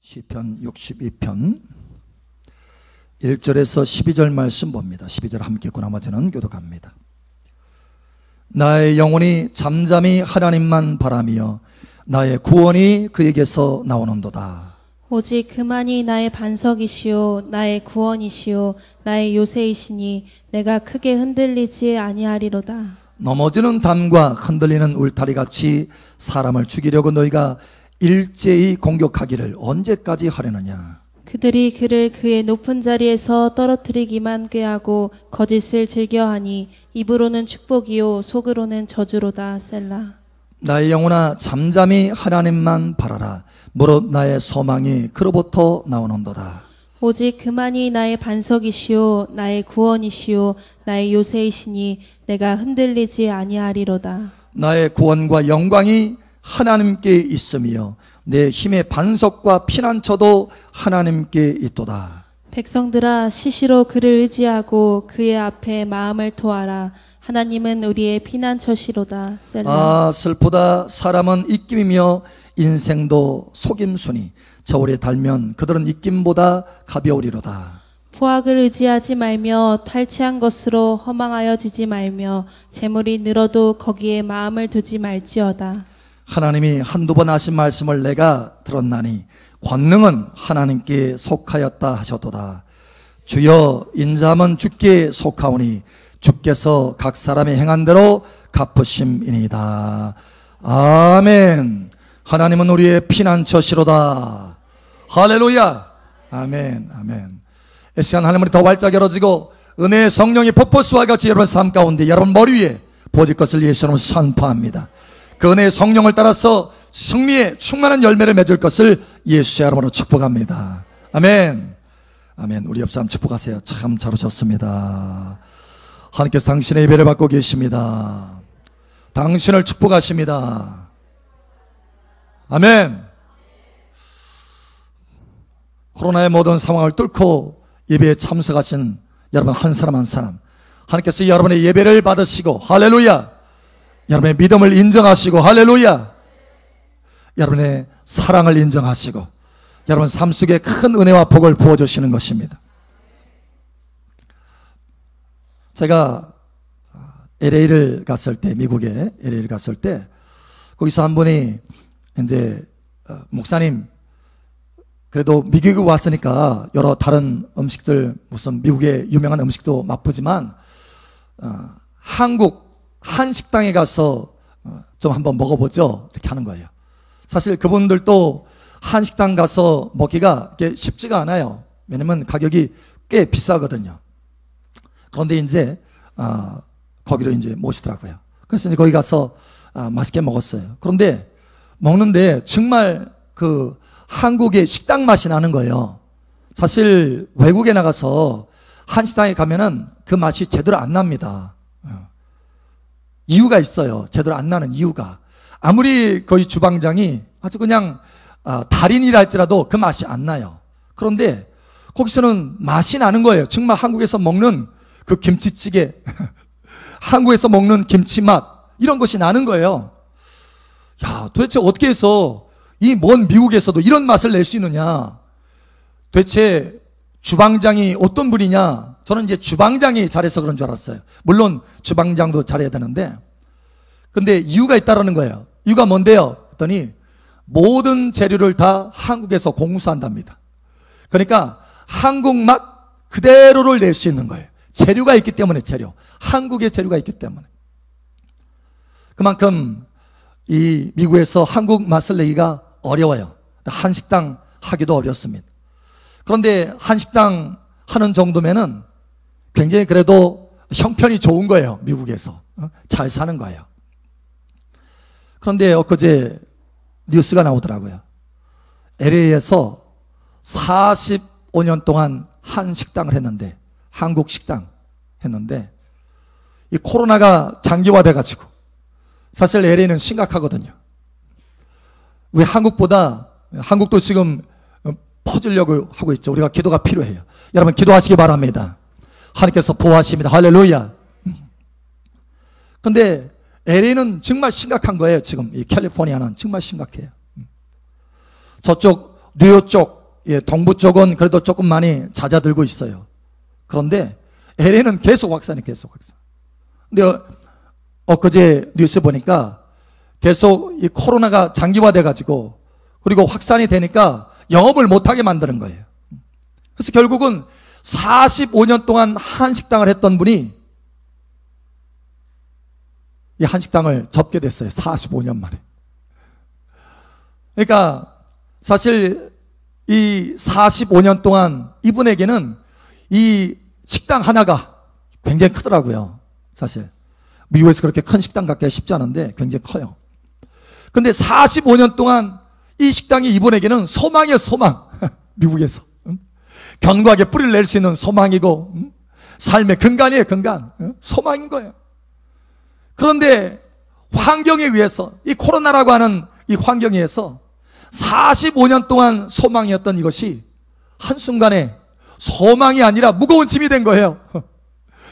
시편 62편 1절에서 12절 말씀 봅니다. 12절 함께 읽고 나머지는 교독합니다. 나의 영혼이 잠잠히 하나님만 바라며 나의 구원이 그에게서 나오는도다. 오직 그만이 나의 반석이시요 나의 구원이시요 나의 요새이시니 내가 크게 흔들리지 아니하리로다. 넘어지는 담과 흔들리는 울타리같이 사람을 죽이려고 너희가 일제히 공격하기를 언제까지 하려느냐. 그들이 그를 그의 높은 자리에서 떨어뜨리기만 꾀하고 거짓을 즐겨하니 입으로는 축복이요 속으로는 저주로다. 셀라. 나의 영혼아 잠잠히 하나님만 바라라. 무릇 나의 소망이 그로부터 나오는도다. 오직 그만이 나의 반석이시요 나의 구원이시요 나의 요새이시니 내가 흔들리지 아니하리로다. 나의 구원과 영광이 하나님께 있으며 내 힘의 반석과 피난처도 하나님께 있도다. 백성들아 시시로 그를 의지하고 그의 앞에 마음을 토하라. 하나님은 우리의 피난처시로다. 셀라. 아 슬프다. 사람은 입김이며 인생도 속임수니 저울에 달면 그들은 입김보다 가벼우리로다. 포악을 의지하지 말며 탈취한 것으로 허망하여지지 말며 재물이 늘어도 거기에 마음을 두지 말지어다. 하나님이 한두 번 하신 말씀을 내가 들었나니 권능은 하나님께 속하였다 하셨도다. 주여 인자함은 주께 속하오니 주께서 각 사람의 행한 대로 갚으심이니이다. 아멘. 하나님은 우리의 피난처시로다. 할렐루야. 아멘. 아멘. 이 시간 하나님은 더 활짝 열어지고 은혜의 성령이 폭포수와 같이 여러분 삶 가운데 여러분 머리 위에 부어질 것을 예수님은 선포합니다. 그 은혜의 성령을 따라서 승리의 충만한 열매를 맺을 것을 예수의 이름으로 축복합니다. 아멘. 아멘. 우리 옆 사람 축복하세요. 참 잘 오셨습니다. 하나님께서 당신의 예배를 받고 계십니다. 당신을 축복하십니다. 아멘. 코로나의 모든 상황을 뚫고 예배에 참석하신 여러분 한 사람 한 사람 하나님께서 여러분의 예배를 받으시고 할렐루야. 여러분의 믿음을 인정하시고 할렐루야. 여러분의 사랑을 인정하시고 여러분 삶 속에 큰 은혜와 복을 부어주시는 것입니다. 제가 LA를 갔을 때, 미국에 LA를 갔을 때 거기서 한 분이 이제 목사님 그래도 미국에 왔으니까 여러 다른 음식들 무슨 미국의 유명한 음식도 맛보지만 한국 한식당에 가서 좀 한번 먹어보죠. 이렇게 하는 거예요. 사실 그분들도 한식당 가서 먹기가 쉽지가 않아요. 왜냐면 가격이 꽤 비싸거든요. 그런데 이제 거기로 이제 모시더라고요. 그래서 이제 거기 가서 맛있게 먹었어요. 그런데 먹는데 정말 그 한국의 식당 맛이 나는 거예요. 사실 외국에 나가서 한식당에 가면은 그 맛이 제대로 안 납니다. 이유가 있어요. 제대로 안 나는 이유가. 아무리 거기 주방장이 아주 그냥 달인이라 할지라도 그 맛이 안 나요. 그런데 거기서는 맛이 나는 거예요. 정말 한국에서 먹는 그 김치찌개 한국에서 먹는 김치맛 이런 것이 나는 거예요. 야, 도대체 어떻게 해서 이 먼 미국에서도 이런 맛을 낼 수 있느냐. 도대체 주방장이 어떤 분이냐. 저는 이제 주방장이 잘해서 그런 줄 알았어요. 물론 주방장도 잘해야 되는데 근데 이유가 있다라는 거예요. 이유가 뭔데요? 그랬더니 모든 재료를 다 한국에서 공수한답니다. 그러니까 한국 맛 그대로를 낼 수 있는 거예요. 재료가 있기 때문에 한국의 재료가 있기 때문에 그만큼 이 미국에서 한국 맛을 내기가 어려워요. 한식당 하기도 어렵습니다. 그런데 한식당 하는 정도면은 굉장히 그래도 형편이 좋은 거예요. 미국에서 잘 사는 거예요. 그런데 엊그제 뉴스가 나오더라고요. LA에서 45년 동안 한식당을 했는데 한국 식당 했는데 이 코로나가 장기화돼 가지고 사실 LA는 심각하거든요. 왜 한국도 지금 퍼지려고 하고 있죠. 우리가 기도가 필요해요. 여러분 기도하시기 바랍니다. 하나님께서 보호하십니다. 할렐루야. 근데 LA는 정말 심각한 거예요. 지금 이 캘리포니아는 정말 심각해요. 저쪽 뉴욕 쪽 동부 쪽은 그래도 조금 많이 잦아들고 있어요. 그런데 LA는 계속 확산이 계속 확산. 근데 엊그제 뉴스 보니까 계속 이 코로나가 장기화돼 가지고 그리고 확산이 되니까 영업을 못하게 만드는 거예요. 그래서 결국은 45년 동안 한식당을 했던 분이 이 한식당을 접게 됐어요. 45년 만에. 그러니까 사실 이 45년 동안 이분에게는 이 식당 하나가 굉장히 크더라고요. 사실 미국에서 그렇게 큰 식당 갖기가 쉽지 않은데 굉장히 커요. 근데 45년 동안 이 식당이 이분에게는 소망이에요. 소망. 미국에서 견고하게 뿌리를 낼 수 있는 소망이고 삶의 근간이에요. 근간. 소망인 거예요. 그런데 환경에 의해서, 이 코로나라고 하는 이 환경에 의해서 45년 동안 소망이었던 이것이 한순간에 소망이 아니라 무거운 짐이 된 거예요.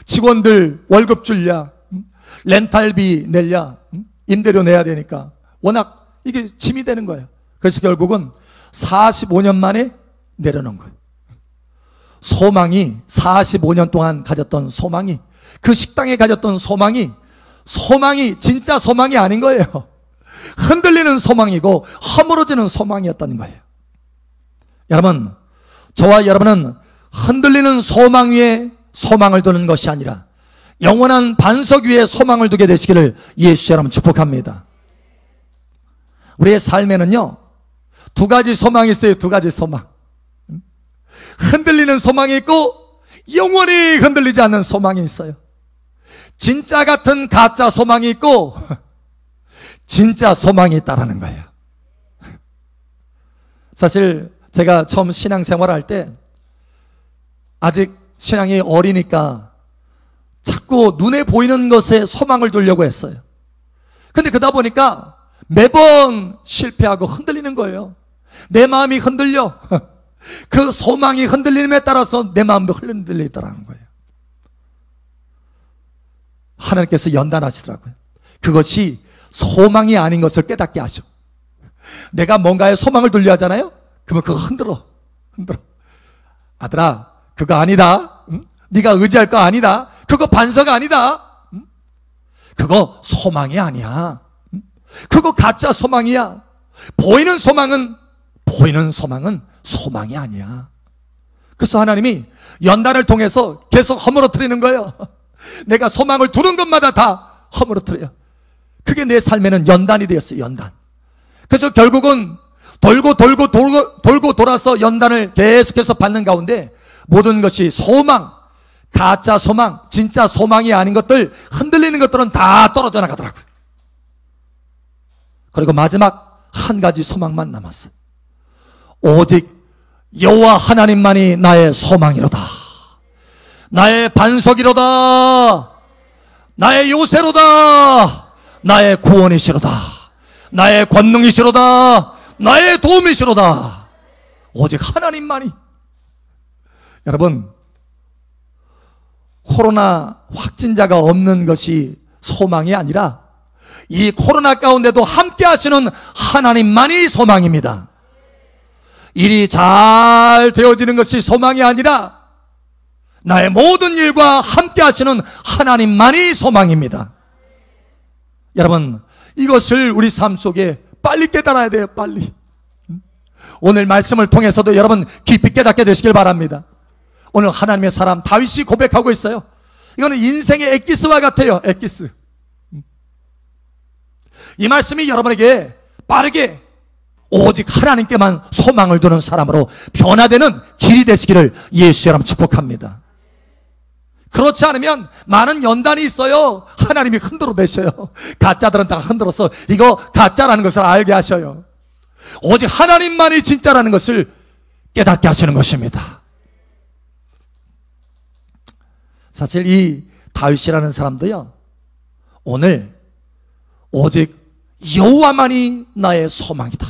직원들 월급 줄랴, 렌탈비 낼랴, 임대료 내야 되니까 워낙 이게 짐이 되는 거예요. 그래서 결국은 45년 만에 내려놓은 거예요. 소망이, 45년 동안 가졌던 소망이, 그 식당에 가졌던 소망이 진짜 소망이 아닌 거예요. 흔들리는 소망이고 허물어지는 소망이었다는 거예요. 여러분, 저와 여러분은 흔들리는 소망 위에 소망을 두는 것이 아니라 영원한 반석 위에 소망을 두게 되시기를 예수 여러분 축복합니다. 우리의 삶에는요, 두 가지 소망이 있어요. 두 가지 소망. 흔들리는 소망이 있고 영원히 흔들리지 않는 소망이 있어요. 진짜 같은 가짜 소망이 있고 진짜 소망이 있다라는 거예요. 사실 제가 처음 신앙생활을 할 때 아직 신앙이 어리니까 자꾸 눈에 보이는 것에 소망을 두려고 했어요. 근데 그러다 보니까 매번 실패하고 흔들리는 거예요. 내 마음이 흔들려. 그 소망이 흔들림에 따라서 내 마음도 흔들리더라는 거예요. 하나님께서 연단하시더라고요. 그것이 소망이 아닌 것을 깨닫게 하셔. 내가 뭔가에 소망을 두려 하잖아요. 그러면 그거 흔들어. 아들아, 그거 아니다. 응? 네가 의지할 거 아니다. 그거 반석 아니다. 응? 그거 소망이 아니야. 응? 그거 가짜 소망이야. 보이는 소망은 소망이 아니야. 그래서 하나님이 연단을 통해서 계속 허물어뜨리는 거예요. 내가 소망을 두는 것마다 다 허물어뜨려요. 그게 내 삶에는 연단이 되었어요. 연단. 그래서 결국은 돌고 돌아서 연단을 계속해서 받는 가운데 모든 것이 소망, 가짜 소망, 진짜 소망이 아닌 것들, 흔들리는 것들은 다 떨어져 나가더라고요. 그리고 마지막 한 가지 소망만 남았어요. 오직 여호와 하나님만이 나의 소망이로다. 나의 반석이로다. 나의 요새로다. 나의 구원이시로다. 나의 권능이시로다. 나의 도움이시로다. 오직 하나님만이. 여러분, 코로나 확진자가 없는 것이 소망이 아니라 이 코로나 가운데도 함께 하시는 하나님만이 소망입니다. 일이 잘 되어지는 것이 소망이 아니라 나의 모든 일과 함께 하시는 하나님만이 소망입니다. 여러분, 이것을 우리 삶 속에 빨리 깨달아야 돼요. 빨리. 오늘 말씀을 통해서도 여러분 깊이 깨닫게 되시길 바랍니다. 오늘 하나님의 사람 다윗이 고백하고 있어요. 이거는 인생의 엑기스와 같아요. 엑기스. 이 말씀이 여러분에게 빠르게 오직 하나님께만 소망을 두는 사람으로 변화되는 길이 되시기를 예수 여러분 축복합니다. 그렇지 않으면 많은 연단이 있어요. 하나님이 흔들어 내셔요. 가짜들은 다 흔들어서 이거 가짜라는 것을 알게 하셔요. 오직 하나님만이 진짜라는 것을 깨닫게 하시는 것입니다. 사실 이 다윗이라는 사람도요, 오늘 오직 여호와만이 나의 소망이다.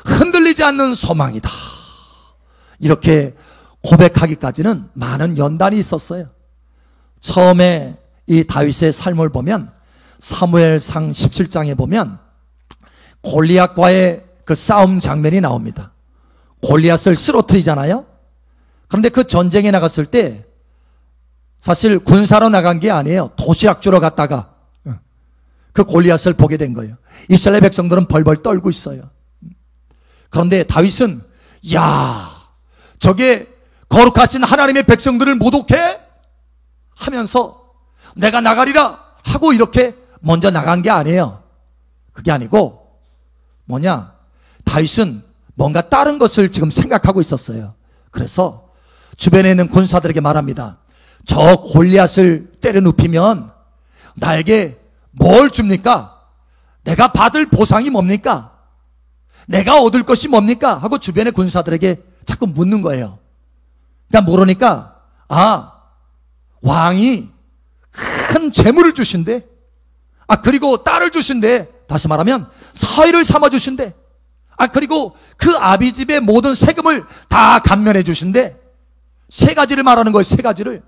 흔들리지 않는 소망이다. 이렇게 고백하기까지는 많은 연단이 있었어요. 처음에 이 다윗의 삶을 보면 사무엘상 17장에 보면 골리앗과의 그 싸움 장면이 나옵니다. 골리앗을 쓰러뜨리잖아요. 그런데 그 전쟁에 나갔을 때 사실 군사로 나간 게 아니에요. 도시락 주러 갔다가 그 골리앗을 보게 된 거예요. 이스라엘 백성들은 벌벌 떨고 있어요. 그런데 다윗은 야, 저게 거룩하신 하나님의 백성들을 모독해? 하면서 내가 나가리라 하고 이렇게 먼저 나간 게 아니에요. 그게 아니고 뭐냐, 다윗은 뭔가 다른 것을 지금 생각하고 있었어요. 그래서 주변에 있는 군사들에게 말합니다. 저 골리앗을 때려 눕히면 나에게 뭘 줍니까? 내가 받을 보상이 뭡니까? 내가 얻을 것이 뭡니까? 하고 주변의 군사들에게 자꾸 묻는 거예요. 그러니까 모르니까 왕이 큰 재물을 주신대. 그리고 딸을 주신대. 다시 말하면 사위를 삼아 주신대. 그리고 그 아비 집의 모든 세금을 다 감면해 주신대. 세 가지를 말하는 거예요. 세 가지를.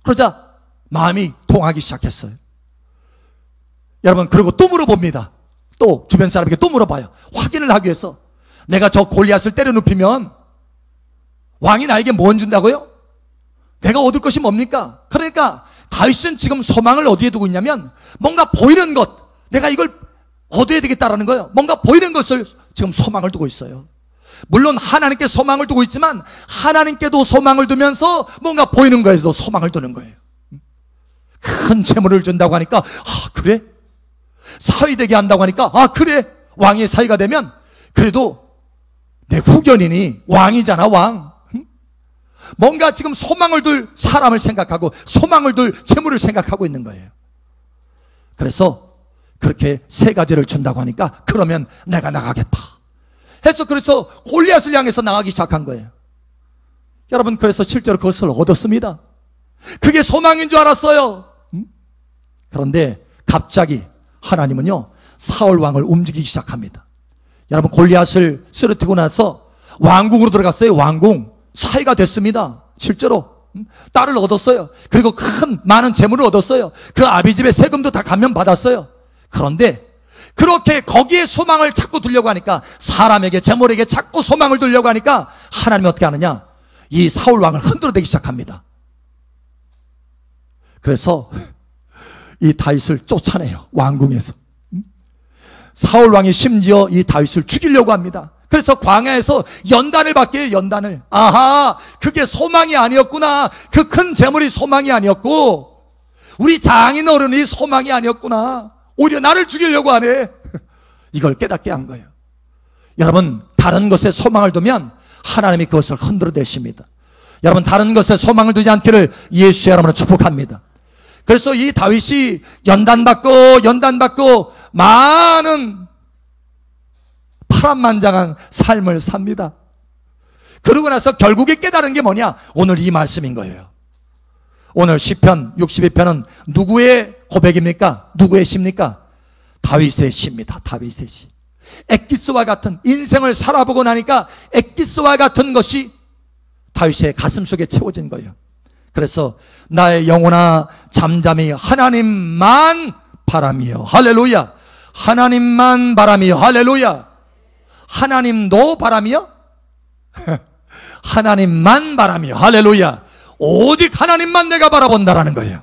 그러자 마음이 동하기 시작했어요. 여러분, 그리고 또 물어봅니다. 또 주변 사람에게 또 물어봐요. 확인을 하기 위해서. 내가 저 골리앗을 때려 눕히면 왕이 나에게 뭐 준다고요? 내가 얻을 것이 뭡니까? 그러니까 다윗은 지금 소망을 어디에 두고 있냐면 뭔가 보이는 것, 내가 이걸 얻어야 되겠다라는 거예요. 뭔가 보이는 것을 지금 소망을 두고 있어요. 물론 하나님께 소망을 두고 있지만 하나님께도 소망을 두면서 뭔가 보이는 거에서도 소망을 두는 거예요. 큰 재물을 준다고 하니까 그래? 사위 되게 한다고 하니까 그래? 왕의 사위가 되면 그래도 내 후견이니 왕이잖아, 왕. 뭔가 지금 소망을 둘 사람을 생각하고 소망을 둘 재물을 생각하고 있는 거예요. 그래서 그렇게 세 가지를 준다고 하니까 그러면 내가 나가겠다 해서 그래서 골리앗을 향해서 나가기 시작한 거예요. 여러분, 그래서 실제로 그것을 얻었습니다. 그게 소망인 줄 알았어요. 그런데 갑자기 하나님은요, 사울 왕을 움직이기 시작합니다. 여러분, 골리앗을 쓰러뜨리고 나서 왕궁으로 들어갔어요. 왕궁. 사위가 됐습니다. 실제로 딸을 얻었어요. 그리고 많은 재물을 얻었어요. 그 아비 집의 세금도 다 감면받았어요. 그런데 그렇게 거기에 소망을 자꾸 두려고 하니까, 사람에게, 재물에게 자꾸 소망을 두려고 하니까 하나님이 어떻게 하느냐, 이 사울 왕을 흔들어대기 시작합니다. 그래서 이 다윗을 쫓아내요. 왕궁에서. 사울 왕이 심지어 이 다윗을 죽이려고 합니다. 그래서 광야에서 연단을 받게 해요. 연단을. 그게 소망이 아니었구나. 그 큰 재물이 소망이 아니었고 우리 장인 어른이 소망이 아니었구나. 오히려 나를 죽이려고 하네. 이걸 깨닫게 한 거예요. 여러분, 다른 것에 소망을 두면 하나님이 그것을 흔들어대십니다. 여러분, 다른 것에 소망을 두지 않기를 예수의 이름으로 축복합니다. 그래서 이 다윗이 연단받고 많은 파란만장한 삶을 삽니다. 그러고 나서 결국에 깨달은 게 뭐냐? 오늘 이 말씀인 거예요. 오늘 시편 62편은 누구의 고백입니까? 누구의 시입니까? 다윗의 시입니다. 다윗의 시. 엑기스와 같은, 인생을 살아보고 나니까 엑기스와 같은 것이 다윗의 가슴 속에 채워진 거예요. 그래서 나의 영혼아 잠잠히 하나님만 바라며 할렐루야. 하나님만 바라며 할렐루야. 하나님도 바라며 하나님만 바라며 할렐루야. 오직 하나님만 내가 바라본다라는 거예요.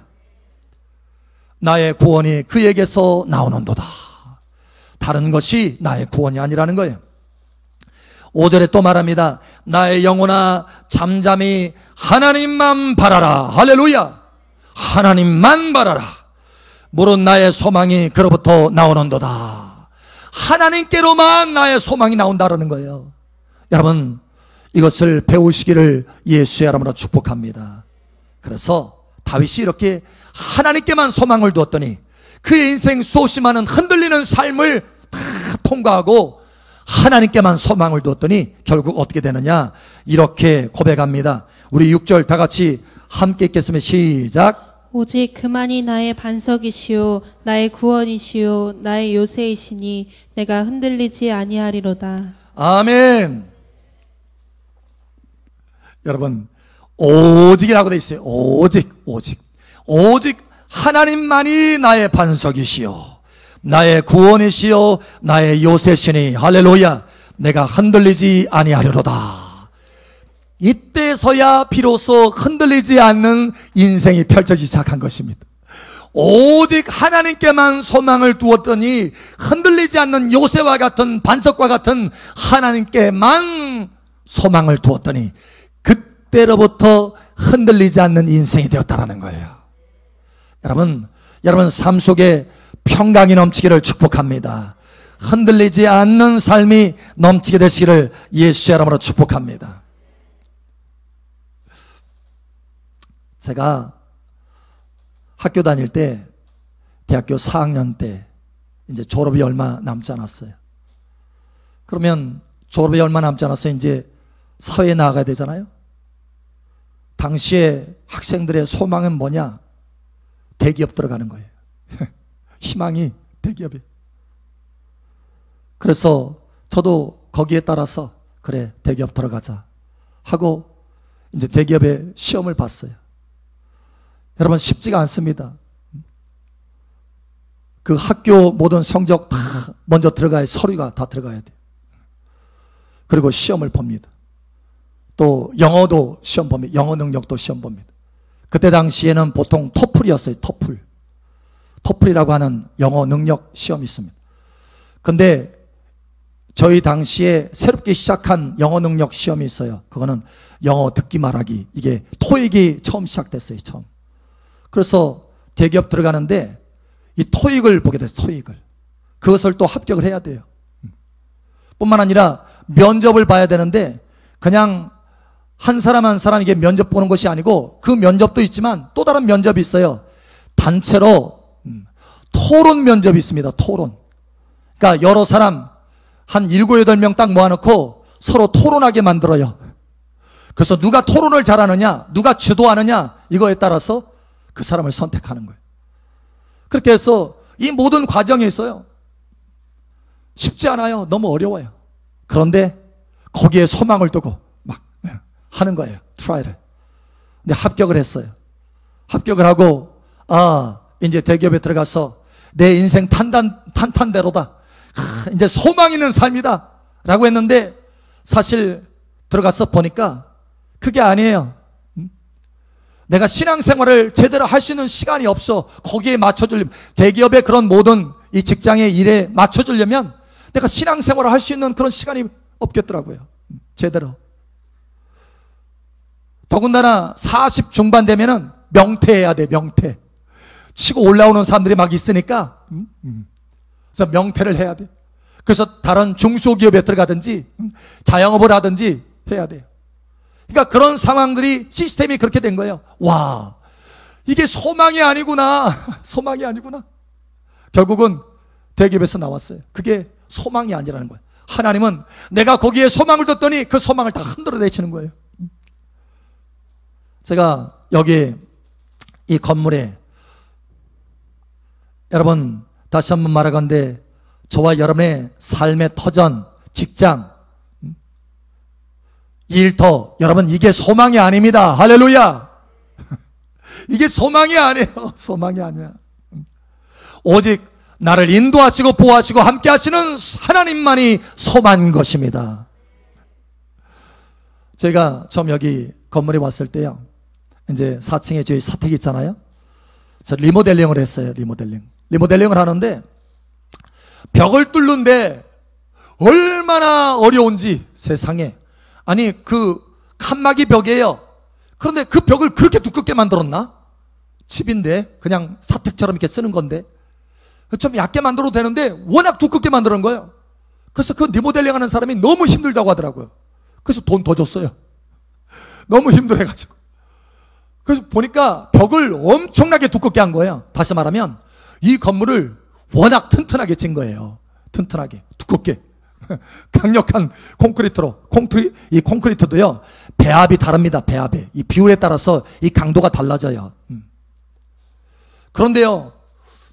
나의 구원이 그에게서 나오는도다. 다른 것이 나의 구원이 아니라는 거예요. 5절에 또 말합니다. 나의 영혼아 잠잠히 하나님만 바라라. 할렐루야. 하나님만 바라라. 무릇 나의 소망이 그로부터 나오는도다. 하나님께로만 나의 소망이 나온다라는 거예요. 여러분, 이것을 배우시기를 예수의 이름으로 축복합니다. 그래서 다윗이 이렇게 하나님께만 소망을 두었더니 그의 인생 수없이 많은 흔들리는 삶을 다 통과하고 하나님께만 소망을 두었더니 결국 어떻게 되느냐, 이렇게 고백합니다. 우리 6절 다 같이 함께 읽겠습니다. 시작. 오직 그만이 나의 반석이시요 나의 구원이시요 나의 요새이시니 내가 흔들리지 아니하리로다. 아멘. 여러분, 오직이라고 돼 있어요. 오직 하나님만이 나의 반석이시요 나의 구원이시요 나의 요새시니 할렐루야. 내가 흔들리지 아니하려로다. 이때서야 비로소 흔들리지 않는 인생이 펼쳐지기 시작한 것입니다. 오직 하나님께만 소망을 두었더니 흔들리지 않는 요새와 같은 반석과 같은 하나님께만 소망을 두었더니 그때로부터 흔들리지 않는 인생이 되었다는 거예요. 여러분 삶 속에 평강이 넘치기를 축복합니다. 흔들리지 않는 삶이 넘치게 되시기를 예수의 이름으로 축복합니다. 제가 학교 다닐 때, 대학교 4학년 때 이제 졸업이 얼마 남지 않았어요. 그러면 졸업이 얼마 남지 않았어요. 이제 사회에 나가야 되잖아요. 당시에 학생들의 소망은 뭐냐? 대기업 들어가는 거예요. 희망이 대기업에. 그래서 저도 거기에 따라서 그래 대기업 들어가자 하고 이제 대기업에 시험을 봤어요. 여러분 쉽지가 않습니다. 그 학교 모든 성적 다 먼저 들어가야 서류가 다 들어가야 돼요. 그리고 시험을 봅니다. 또 영어도 시험 봅니다. 영어 능력도 시험 봅니다. 그때 당시에는 보통 토플이었어요. 토플이라고 하는 영어 능력 시험이 있습니다. 근데 저희 당시에 새롭게 시작한 영어 능력 시험이 있어요. 그거는 영어 듣기 말하기. 이게 토익이 처음 시작됐어요. 처음. 그래서 대기업 들어가는데 이 토익을 보게 됐어요. 토익을. 그것을 또 합격을 해야 돼요. 뿐만 아니라 면접을 봐야 되는데 그냥 한 사람 한 사람에게 면접 보는 것이 아니고 그 면접도 있지만 또 다른 면접이 있어요. 단체로 토론 면접이 있습니다. 토론. 그러니까 여러 사람 한 7, 8명 딱 모아놓고 서로 토론하게 만들어요. 그래서 누가 토론을 잘하느냐, 누가 주도하느냐 이거에 따라서 그 사람을 선택하는 거예요. 그렇게 해서 이 모든 과정이 있어요. 쉽지 않아요. 너무 어려워요. 그런데 거기에 소망을 두고 막 하는 거예요. 트라이를. 근데 합격을 했어요. 합격을 하고 이제 대기업에 들어가서 내 인생 탄탄대로다. 이제 소망 있는 삶이다 라고 했는데 사실 들어가서 보니까 그게 아니에요. 내가 신앙생활을 제대로 할 수 있는 시간이 없어. 거기에 맞춰주려면 대기업의 그런 모든 이 직장의 일에 맞춰주려면 내가 신앙생활을 할 수 있는 그런 시간이 없겠더라고요. 제대로. 더군다나 40 중반 되면은 명퇴해야 돼. 명퇴. 치고 올라오는 사람들이 막 있으니까 그래서 명퇴를 해야 돼. 그래서 다른 중소기업에 들어가든지 자영업을 하든지 해야 돼요. 그러니까 그런 상황들이 시스템이 그렇게 된 거예요. 와, 이게 소망이 아니구나. 소망이 아니구나. 결국은 대기업에서 나왔어요. 그게 소망이 아니라는 거예요. 하나님은 내가 거기에 소망을 뒀더니 그 소망을 다 흔들어 내치는 거예요. 제가 여기 이 건물에 여러분 다시 한번 말하건대 저와 여러분의 삶의 터전, 직장, 일터, 여러분 이게 소망이 아닙니다. 할렐루야. 이게 소망이 아니에요. 소망이 아니야. 오직 나를 인도하시고 보호하시고 함께 하시는 하나님만이 소망인 것입니다. 제가 처음 여기 건물에 왔을 때요, 이제 4층에 저희 사택이 있잖아요. 저 리모델링을 했어요. 리모델링을 하는데 벽을 뚫는데 얼마나 어려운지 세상에. 아니 그 칸막이 벽이에요. 그런데 그 벽을 그렇게 두껍게 만들었나? 집인데 그냥 사택처럼 이렇게 쓰는 건데 좀 얇게 만들어도 되는데 워낙 두껍게 만드는 거예요. 그래서 그 리모델링 하는 사람이 너무 힘들다고 하더라고요. 그래서 돈 더 줬어요. 너무 힘들어가지고. 그래서 보니까 벽을 엄청나게 두껍게 한 거예요. 다시 말하면 이 건물을 워낙 튼튼하게 진 거예요. 튼튼하게 두껍게 강력한 콘크리트로. 이 콘크리트도요 배합이 다릅니다. 배합이 이 비율에 따라서 이 강도가 달라져요. 그런데요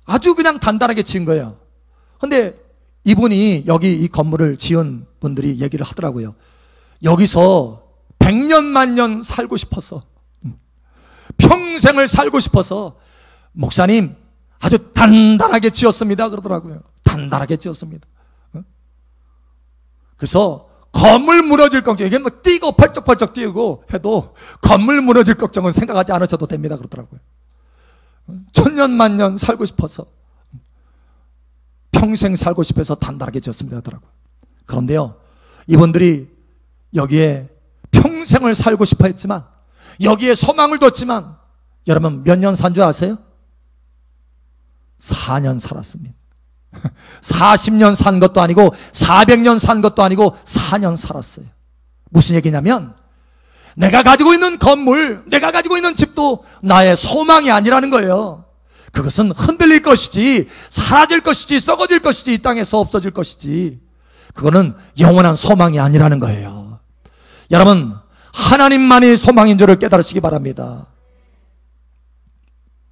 아주 그냥 단단하게 지은 거예요. 근데 이분이 여기 이 건물을 지은 분들이 얘기를 하더라고요. 여기서 100년 만년 살고 싶어서, 평생을 살고 싶어서 목사님 아주 단단하게 지었습니다 그러더라고요. 단단하게 지었습니다. 그래서 건물 무너질 걱정, 이게 뭐 뛰고 펄쩍펄쩍 뛰고 해도 건물 무너질 걱정은 생각하지 않으셔도 됩니다 그러더라고요. 천년 만년 살고 싶어서, 평생 살고 싶어서 단단하게 지었습니다 하더라고요. 그런데요, 이분들이 여기에 평생을 살고 싶어 했지만, 여기에 소망을 뒀지만, 여러분 몇 년 산 줄 아세요? 4년 살았습니다. 40년 산 것도 아니고 400년 산 것도 아니고 4년 살았어요. 무슨 얘기냐면, 내가 가지고 있는 건물, 내가 가지고 있는 집도 나의 소망이 아니라는 거예요. 그것은 흔들릴 것이지, 사라질 것이지, 썩어질 것이지, 이 땅에서 없어질 것이지, 그거는 영원한 소망이 아니라는 거예요. 여러분, 하나님만이 소망인 줄을 깨달으시기 바랍니다.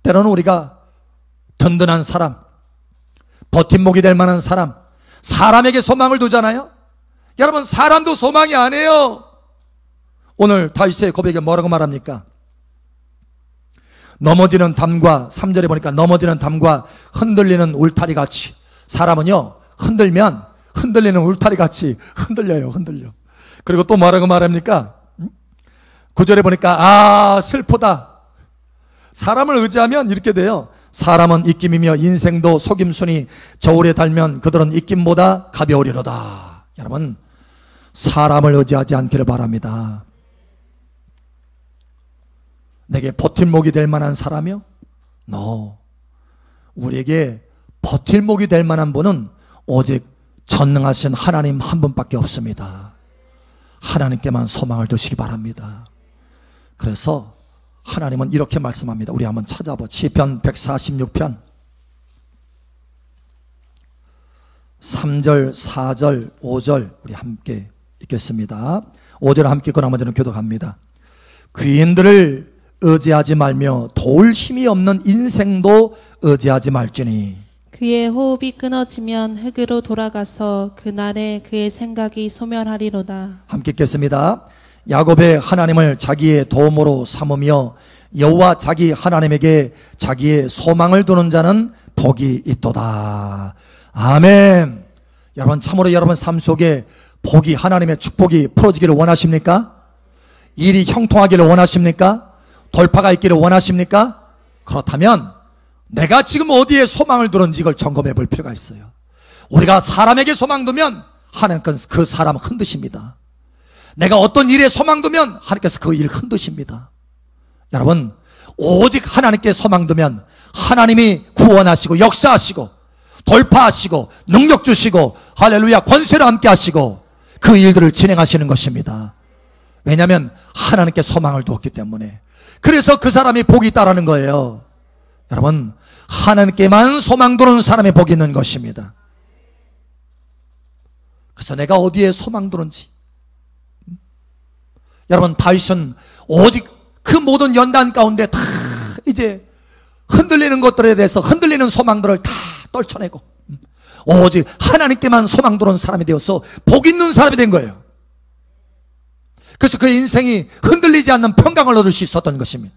때로는 우리가 든든한 사람, 버팀목이 될 만한 사람, 사람에게 소망을 두잖아요. 여러분, 사람도 소망이 아니에요. 오늘 다윗의 고백에 뭐라고 말합니까? 넘어지는 담과, 3절에 보니까 넘어지는 담과 흔들리는 울타리 같이, 사람은요 흔들면 흔들리는 울타리 같이 흔들려요. 흔들려. 그리고 또 뭐라고 말합니까? 9절에 보니까 슬프다. 사람을 의지하면 이렇게 돼요. 사람은 입김이며 인생도 속임수니 저울에 달면 그들은 입김보다 가벼우리로다. 여러분, 사람을 의지하지 않기를 바랍니다. 내게 버팀목이 될 만한 사람이요? 우리에게 버팀목이 될 만한 분은 오직 전능하신 하나님 한 분밖에 없습니다. 하나님께만 소망을 두시기 바랍니다. 그래서 하나님은 이렇게 말씀합니다. 우리 한번 찾아보죠. 시편 146편 3절, 4절, 5절 우리 함께 읽겠습니다. 5절 함께 읽고 나머지는 교독합니다. 귀인들을 의지하지 말며 도울 힘이 없는 인생도 의지하지 말지니, 그의 호흡이 끊어지면 흙으로 돌아가서 그날에 그의 생각이 소멸하리로다. 함께 읽겠습니다. 야곱의 하나님을 자기의 도움으로 삼으며 여호와 자기 하나님에게 자기의 소망을 두는 자는 복이 있도다. 아멘. 여러분, 참으로 여러분 삶 속에 복이, 하나님의 축복이 풀어지기를 원하십니까? 일이 형통하기를 원하십니까? 돌파가 있기를 원하십니까? 그렇다면 내가 지금 어디에 소망을 두는지 이걸 점검해 볼 필요가 있어요. 우리가 사람에게 소망 두면 하나님께서 그 사람을 흔드십니다. 내가 어떤 일에 소망 두면 하나님께서 그 일 흔드십니다. 여러분, 오직 하나님께 소망 두면 하나님이 구원하시고 역사하시고 돌파하시고 능력 주시고 할렐루야 권세를 함께 하시고 그 일들을 진행하시는 것입니다. 왜냐하면 하나님께 소망을 두었기 때문에. 그래서 그 사람이 복이 있다라는 거예요. 여러분, 하나님께만 소망 두는 사람의 복이 있는 것입니다. 그래서 내가 어디에 소망 두는지, 여러분, 다윗은 오직 그 모든 연단 가운데 다 이제 흔들리는 것들에 대해서 흔들리는 소망들을 다 떨쳐내고 오직 하나님께만 소망 두는 사람이 되어서 복 있는 사람이 된 거예요. 그래서 그 인생이 흔들리지 않는 평강을 얻을 수 있었던 것입니다.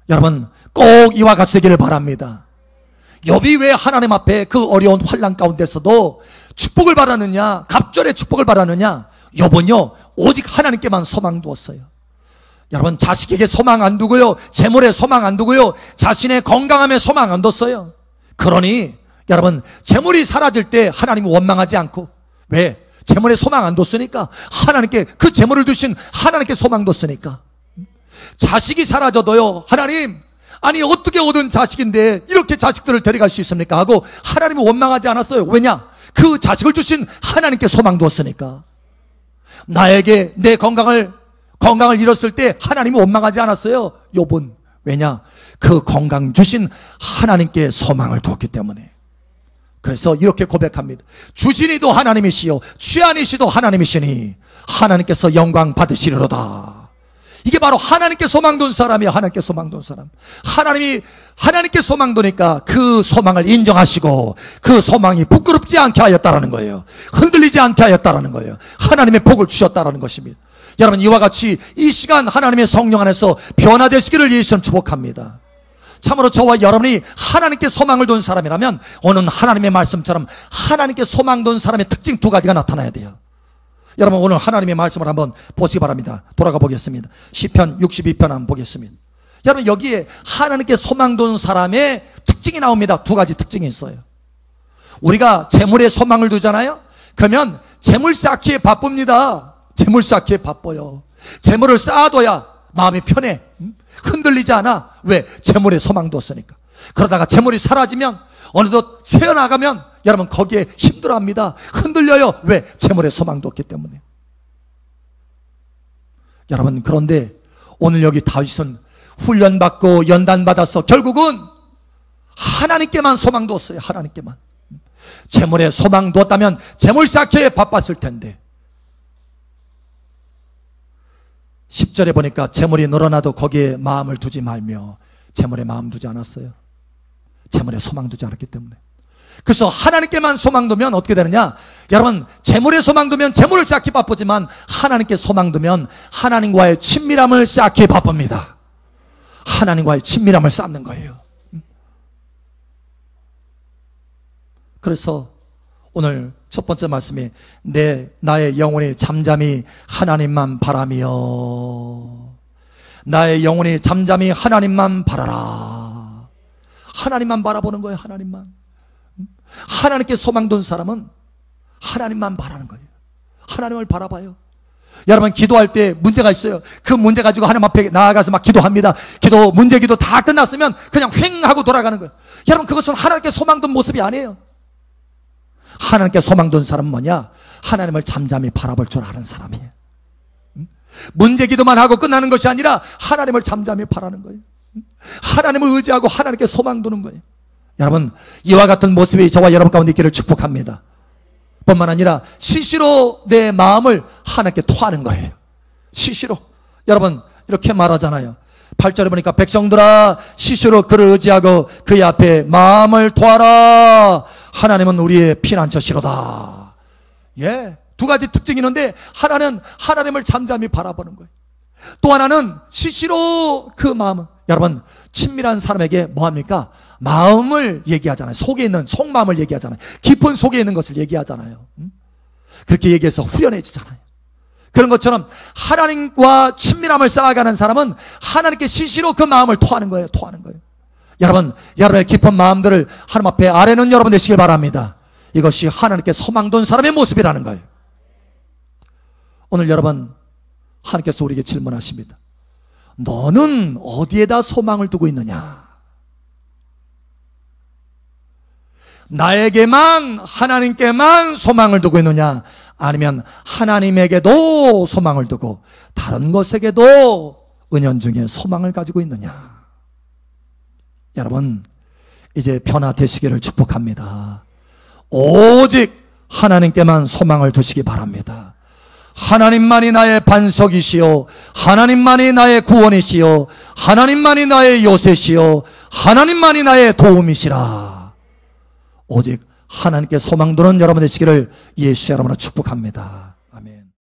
여러분, 꼭 이와 같이 되기를 바랍니다. 욥이 왜 하나님 앞에 그 어려운 환난 가운데서도 축복을 받았느냐, 갑절의 축복을 받았느냐? 욥은요 오직 하나님께만 소망 두었어요. 여러분, 자식에게 소망 안 두고요, 재물에 소망 안 두고요, 자신의 건강함에 소망 안 뒀어요. 그러니 여러분, 재물이 사라질 때 하나님이 원망하지 않고, 왜? 재물에 소망 안 뒀으니까, 하나님께, 그 재물을 두신 하나님께 소망 뒀으니까. 자식이 사라져도요, 하나님, 아니 어떻게 얻은 자식인데 이렇게 자식들을 데려갈 수 있습니까? 하고 하나님은 원망하지 않았어요. 왜냐? 그 자식을 주신 하나님께 소망 두었으니까. 나에게 내 건강을 잃었을 때 하나님이 원망하지 않았어요. 욥은. 왜냐? 그 건강 주신 하나님께 소망을 두었기 때문에. 그래서 이렇게 고백합니다. 주신이도 하나님이시요 취하니시도 하나님이시니 하나님께서 영광 받으시리로다. 이게 바로 하나님께 소망 둔 사람이야. 하나님께 소망 둔 사람. 하나님께 소망 두니까 그 소망을 인정하시고 그 소망이 부끄럽지 않게 하였다라는 거예요. 흔들리지 않게 하였다라는 거예요. 하나님의 복을 주셨다라는 것입니다. 여러분, 이와 같이 이 시간 하나님의 성령 안에서 변화되시기를 예수님 축복합니다. 참으로 저와 여러분이 하나님께 소망을 둔 사람이라면 오늘 하나님의 말씀처럼 하나님께 소망 둔 사람의 특징 두 가지가 나타나야 돼요. 여러분 오늘 하나님의 말씀을 한번 보시기 바랍니다. 돌아가 보겠습니다. 시편 62편 한번 보겠습니다. 여러분 여기에 하나님께 소망 둔 사람의 특징이 나옵니다. 두 가지 특징이 있어요. 우리가 재물에 소망을 두잖아요. 그러면 재물 쌓기에 바쁩니다. 재물 쌓기에 바빠요. 재물을 쌓아둬야 마음이 편해. 흔들리지 않아. 왜? 재물에 소망 뒀으니까. 그러다가 재물이 사라지면 어느덧 새어나가면 여러분 거기에 힘들어합니다. 흔들려요. 왜? 재물에 소망 뒀기 때문에. 여러분 그런데 오늘 여기 다윗은 훈련받고 연단받아서 결국은 하나님께만 소망 뒀어요. 하나님께만. 재물에 소망 뒀다면 재물 쌓기에 바빴을 텐데 10절에 보니까 재물이 늘어나도 거기에 마음을 두지 말며 재물에 마음 두지 않았어요. 재물에 소망 두지 않았기 때문에. 그래서 하나님께만 소망 두면 어떻게 되느냐? 여러분 재물에 소망 두면 재물을 쌓기 바쁘지만 하나님께 소망 두면 하나님과의 친밀함을 쌓기 바쁩니다. 하나님과의 친밀함을 쌓는 거예요. 그래서 오늘 첫 번째 말씀이 나의 영혼이 잠잠히 하나님만 바라며 나의 영혼이 잠잠히 하나님만 바라라. 하나님만 바라보는 거예요. 하나님만. 하나님께 소망 둔 사람은 하나님만 바라는 거예요. 하나님을 바라봐요. 여러분 기도할 때 문제가 있어요. 그 문제 가지고 하나님 앞에 나아가서 막 기도합니다. 문제 기도 다 끝났으면 그냥 휑 하고 돌아가는 거예요. 여러분 그것은 하나님께 소망 둔 모습이 아니에요. 하나님께 소망 둔 사람은 뭐냐? 하나님을 잠잠히 바라볼 줄 아는 사람이에요. 문제 기도만 하고 끝나는 것이 아니라 하나님을 잠잠히 바라는 거예요. 하나님을 의지하고 하나님께 소망 두는 거예요. 여러분 이와 같은 모습이 저와 여러분 가운데 있기를 축복합니다. 뿐만 아니라 시시로 내 마음을 하나님께 토하는 거예요. 시시로. 여러분 이렇게 말하잖아요. 8절에 보니까 백성들아 시시로 그를 의지하고 그의 앞에 마음을 토하라. 하나님은 우리의 피난처시로다. 예, 두 가지 특징이 있는데 하나는 하나님을 잠잠히 바라보는 거예요. 또 하나는 시시로 그 마음은, 여러분 친밀한 사람에게 뭐합니까? 마음을 얘기하잖아요. 속에 있는 속마음을 얘기하잖아요. 깊은 속에 있는 것을 얘기하잖아요. 그렇게 얘기해서 후련해지잖아요. 그런 것처럼 하나님과 친밀함을 쌓아가는 사람은 하나님께 시시로 그 마음을 토하는 거예요. 토하는 거예요. 여러분, 여러분의 깊은 마음들을 하나님 앞에 아뢰는 여러분 되시길 바랍니다. 이것이 하나님께 소망 둔 사람의 모습이라는 거예요. 오늘 여러분, 하나님께서 우리에게 질문하십니다. 너는 어디에다 소망을 두고 있느냐? 나에게만, 하나님께만 소망을 두고 있느냐? 아니면 하나님에게도 소망을 두고 다른 것에게도 은연중에 소망을 가지고 있느냐? 여러분, 이제 변화되시기를 축복합니다. 오직 하나님께만 소망을 두시기 바랍니다. 하나님만이 나의 반석이시요, 하나님만이 나의 구원이시요, 하나님만이 나의 요새시요, 하나님만이 나의 도움이시라. 오직 하나님께 소망 두는 여러분 되시기를 예수의 이름으로 축복합니다.